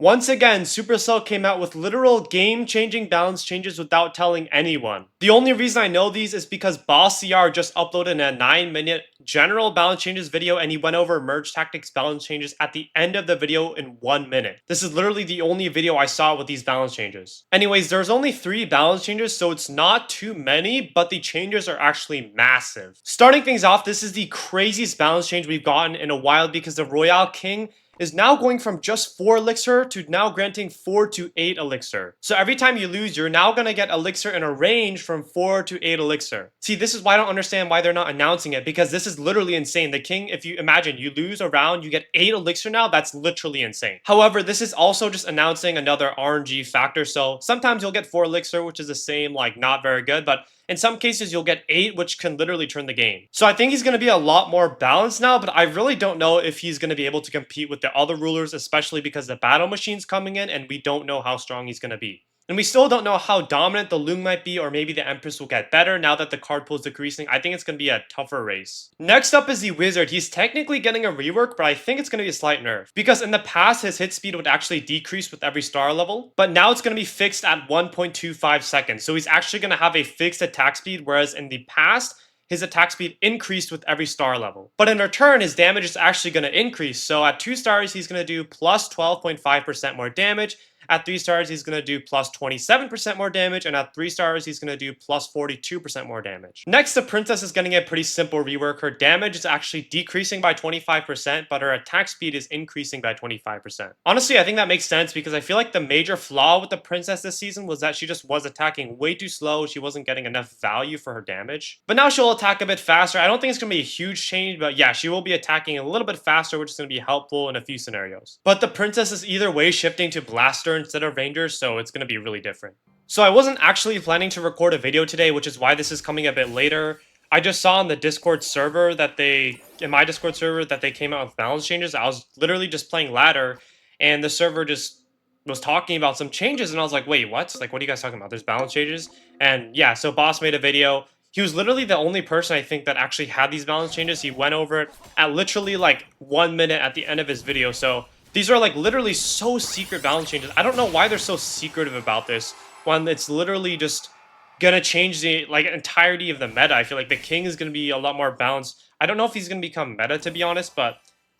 Once again, Supercell came out with literal game-changing balance changes without telling anyone. The only reason I know these is because Boss CR just uploaded a 9-minute general balance changes video and he went over merge tactics balance changes at the end of the video in 1 minute. This is literally the only video I saw with these balance changes. Anyways, there's only 3 balance changes, so it's not too many, but the changes are actually massive. Starting things off, this is the craziest balance change we've gotten in a while because the Royale King is now going from just 4 elixir to now granting 4 to 8 elixir. So every time you lose, you're now gonna get elixir in a range from 4 to 8 elixir. See, this is why I don't understand why they're not announcing it, because this is literally insane. The king, if you imagine, you lose a round, you get 8 elixir now, that's literally insane. However, this is also just announcing another RNG factor, so sometimes you'll get 4 elixir, which is the same, like not very good, but in some cases, you'll get 8, which can literally turn the game. So I think he's going to be a lot more balanced now, but I really don't know if he's going to be able to compete with the other rulers, especially because the battle machine's coming in and we don't know how strong he's going to be. And we still don't know how dominant the Loom might be, or maybe the Empress will get better now that the card pool is decreasing. I think it's going to be a tougher race. Next up is the Wizard. He's technically getting a rework, but I think it's going to be a slight nerf. Because in the past, his hit speed would actually decrease with every star level, but now it's going to be fixed at 1.25 seconds. So he's actually going to have a fixed attack speed, whereas in the past, his attack speed increased with every star level. But in return, his damage is actually going to increase. So at 2 stars, he's going to do plus 12.5% more damage. At 3 stars, he's going to do plus 27% more damage, and at 3 stars, he's going to do plus 42% more damage. Next, the Princess is getting a pretty simple rework. Her damage is actually decreasing by 25%, but her attack speed is increasing by 25%. Honestly, I think that makes sense because I feel like the major flaw with the Princess this season was that she just was attacking way too slow. She wasn't getting enough value for her damage. But now she'll attack a bit faster. I don't think it's going to be a huge change, but yeah, she will be attacking a little bit faster, which is going to be helpful in a few scenarios. But the Princess is either way shifting to Blaster instead of Ranger, so it's going to be really different. So I wasn't actually planning to record a video today, which is why this is coming a bit later. I just saw on the Discord server that in my Discord server that they came out with balance changes. I was literally just playing ladder, and the server just was talking about some changes, and I was like, wait, what? Like, what are you guys talking about? There's balance changes? And yeah, so Boss made a video. He was literally the only person I think that actually had these balance changes. He went over it at literally like 1 minute at the end of his video, so these are like literally so secret balance changes. I don't know why they're so secretive about this when it's literally just gonna change the like entirety of the meta. I feel like the king is gonna be a lot more balanced. I don't know if he's gonna become meta, to be honest, but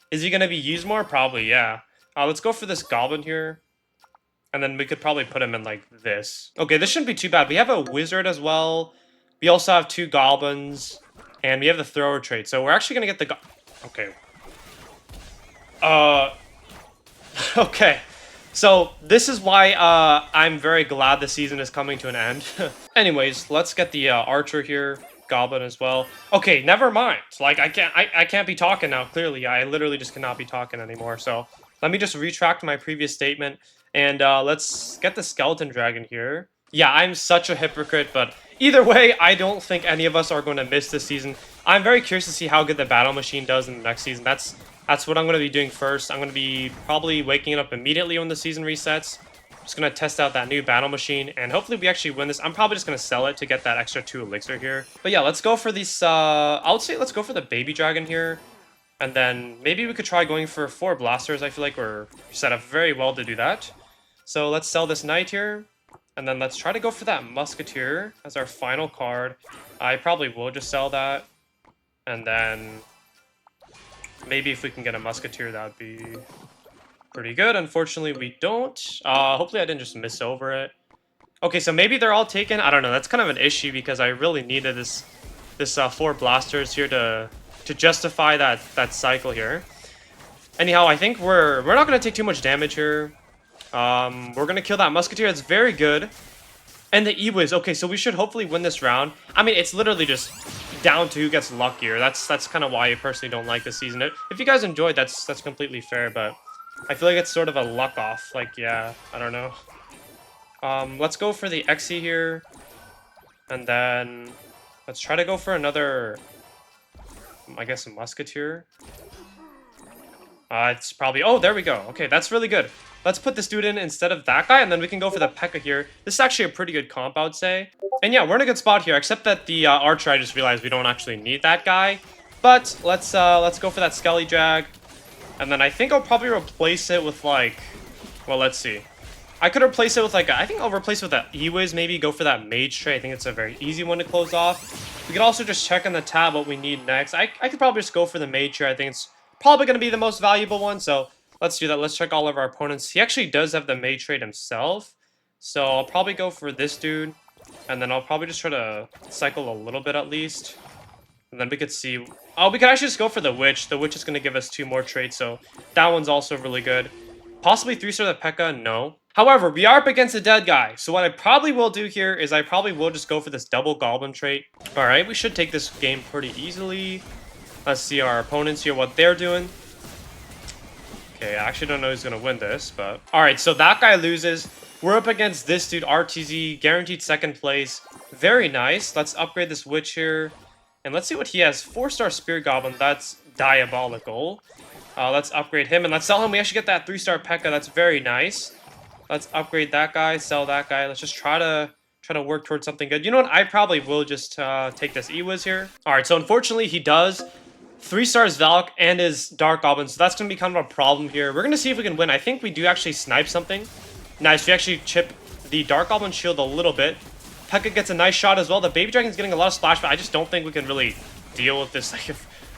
is he gonna be used more? Probably, yeah. Let's go for this goblin here. And then we could probably put him in like this. Okay, this shouldn't be too bad. We have a wizard as well. We also have 2 goblins. And we have the thrower trait. So we're actually gonna get the okay. Okay, so this is why I'm very glad the season is coming to an end. Anyways, let's get the archer here, goblin as well. Okay, never mind. Like I can't be talking now. Clearly, I literally just cannot be talking anymore. So let me just retract my previous statement and let's get the skeleton dragon here. Yeah, I'm such a hypocrite, but either way, I don't think any of us are going to miss this season. I'm very curious to see how good the battle machine does in the next season. That's what I'm going to be doing first. I'm going to be probably waking up immediately when the season resets. Just going to test out that new battle machine, and hopefully we actually win this. I'm probably just going to sell it to get that extra 2 elixir here. But yeah, let's go for these, I would say let's go for the baby dragon here. And then maybe we could try going for 4 blasters. I feel like we're set up very well to do that. So let's sell this knight here. And then let's try to go for that musketeer as our final card. I probably will just sell that. And then maybe if we can get a musketeer, that would be pretty good. Unfortunately, we don't. Hopefully I didn't just miss over it. Okay, so maybe they're all taken. I don't know. That's kind of an issue because I really needed this 4 blasters here to justify that cycle here. Anyhow, I think we're not going to take too much damage here. We're going to kill that musketeer. That's very good. And the E-Wiz. Okay, so we should hopefully win this round. I mean, it's literally just down to who gets luckier. That's kind of why I personally don't like this season. If you guys enjoyed, that's completely fair, but I feel like it's sort of a luck off. Like, yeah, I don't know. Let's go for the Xe here. And then let's try to go for another, I guess, a musketeer. It's probably... Oh, there we go. Okay, that's really good. Let's put this dude in instead of that guy, and then we can go for the P.E.K.K.A here. This is actually a pretty good comp, I would say. And yeah, we're in a good spot here, except that the archer, I just realized we don't actually need that guy. But let's go for that Skelly Jag. And then I think I'll probably replace it with, like... Well, let's see. I could replace it with like I think I'll replace it with that E-Wiz, maybe go for that Mage trait. I think it's a very easy one to close off. We could also just check on the tab what we need next. I could probably just go for the Mage trait. I think it's probably going to be the most valuable one, so let's do that. Let's check all of our opponents. He actually does have the Mage trait himself, so I'll probably go for this dude, and then I'll probably just try to cycle a little bit at least. And then we could see... Oh, we could actually just go for the Witch. The Witch is going to give us 2 more traits, so that one's also really good. Possibly 3-star the P.E.K.K.A. No. However, we are up against a dead guy, so what I probably will do here is I probably will just go for this double Goblin trait. Alright, we should take this game pretty easily. Let's see our opponents here, what they're doing. Okay, I actually don't know who's going to win this, but... Alright, so that guy loses. We're up against this dude, RTZ, guaranteed 2nd place. Very nice. Let's upgrade this Witch here. And let's see what he has. 4-star Spirit Goblin, that's diabolical. Let's upgrade him, and let's sell him. We actually get that 3-star P.E.K.K.A. That's very nice. Let's upgrade that guy, sell that guy. Let's just try to work towards something good. You know what? I probably will just take this E-Wiz here. All right, so unfortunately, he does 3 stars Valk and his Dark Goblin, so that's going to be kind of a problem here. We're going to see if we can win. I think we do actually snipe something. Nice, we actually chip the Dark Goblin shield a little bit. P.E.K.K.A. gets a nice shot as well. The Baby Dragon's getting a lot of splash, but I just don't think we can really deal with this like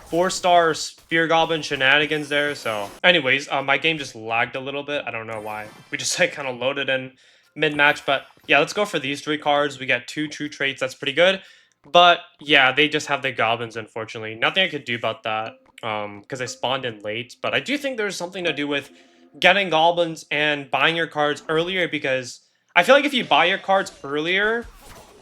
4-star Spear Goblin shenanigans there. So anyways, my game just lagged a little bit. I don't know why. We just like kind of loaded in mid-match, but yeah, let's go for these 3 cards. We get 2 true traits. That's pretty good. But yeah, they just have the goblins, unfortunately. Nothing I could do about that because I spawned in late. But I do think there's something to do with getting goblins and buying your cards earlier, because I feel like if you buy your cards earlier,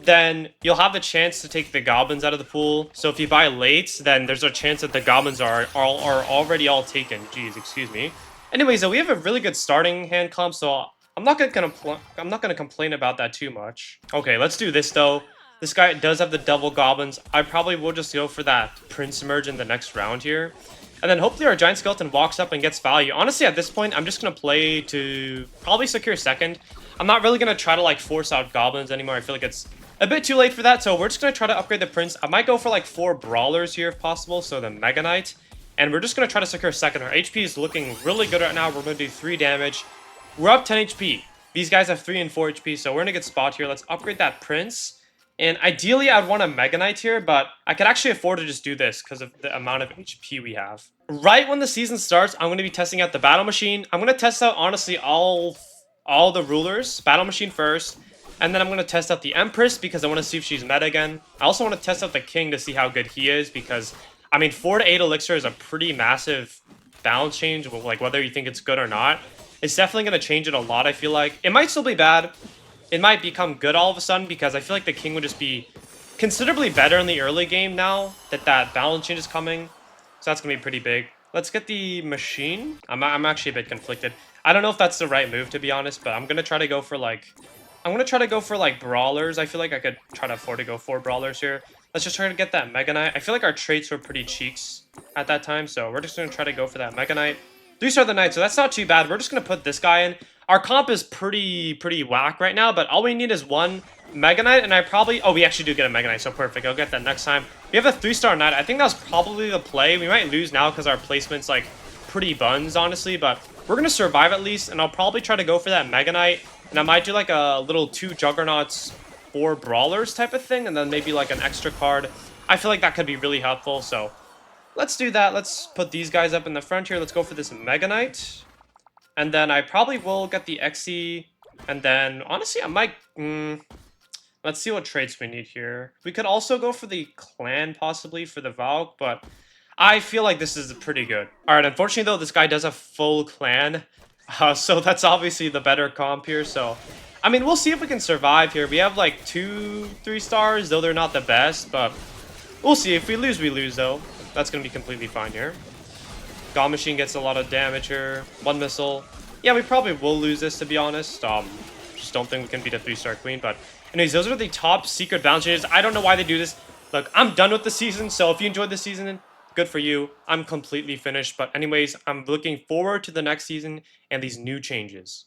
then you'll have the chance to take the goblins out of the pool. So if you buy late, then there's a chance that the goblins are already all taken. Jeez, excuse me. Anyways, we have a really good starting hand comp, so I'm not gonna complain about that too much. Okay, let's do this though. This guy does have the double goblins. I probably will just go for that Prince Merge in the next round here. And then hopefully our Giant Skeleton walks up and gets value. Honestly, at this point, I'm just going to play to probably secure 2nd. I'm not really going to try to like force out goblins anymore. I feel like it's a bit too late for that. So we're just going to try to upgrade the Prince. I might go for like 4 Brawlers here if possible. So the Mega Knight. And we're just going to try to secure 2nd. Our HP is looking really good right now. We're going to do 3 damage. We're up 10 HP. These guys have 3 and 4 HP. So we're in a good spot here. Let's upgrade that Prince. And ideally, I'd want a Mega Knight here, but I could actually afford to just do this because of the amount of HP we have. Right when the season starts, I'm going to be testing out the Battle Machine. I'm going to test out, honestly, all the rulers. Battle Machine first, and then I'm going to test out the Empress because I want to see if she's meta again. I also want to test out the King to see how good he is because, I mean, 4 to 8 Elixir is a pretty massive balance change, like whether you think it's good or not. It's definitely going to change it a lot, I feel like. It might still be bad. It might become good all of a sudden because I feel like the King would just be considerably better in the early game now that balance change is coming. So that's going to be pretty big. Let's get the Machine. I'm actually a bit conflicted. I don't know if that's the right move, to be honest, but I'm going to try to go for like... Brawlers. I feel like I could try to afford to go 4 Brawlers here. Let's just try to get that Mega Knight. I feel like our traits were pretty cheeks at that time, so we're just going to try to go for that Mega Knight. 3-star the Knight, so that's not too bad. We're just going to put this guy in. Our comp is pretty whack right now, but all we need is 1 Mega Knight, and I probably... Oh, we actually do get a Mega Knight, so perfect. I'll get that next time. We have a 3-star Knight. I think that was probably the play. We might lose now because our placement's, like, pretty buns, honestly, but we're going to survive at least, and I'll probably try to go for that Mega Knight, and I might do, like, a little 2 Juggernauts, 4 Brawlers type of thing, and then maybe, like, an extra card. I feel like that could be really helpful, so let's do that. Let's put these guys up in the front here. Let's go for this Mega Knight. And then I probably will get the XE. And then, honestly, I might... let's see what traits we need here. We could also go for the Clan, possibly, for the Valk. But I feel like this is pretty good. Alright, unfortunately, though, this guy does have full Clan. So that's obviously the better comp here. So, I mean, we'll see if we can survive here. We have, like, 2 3-stars, though they're not the best. But we'll see. If we lose, though. That's going to be completely fine here. God Machine gets a lot of damage here. 1 missile. Yeah, we probably will lose this, to be honest. Just don't think we can beat a 3-star queen. But anyways, those are the top secret balance changes. I don't know why they do this. Look, I'm done with the season. So if you enjoyed the season, good for you. I'm completely finished. But anyways, I'm looking forward to the next season and these new changes.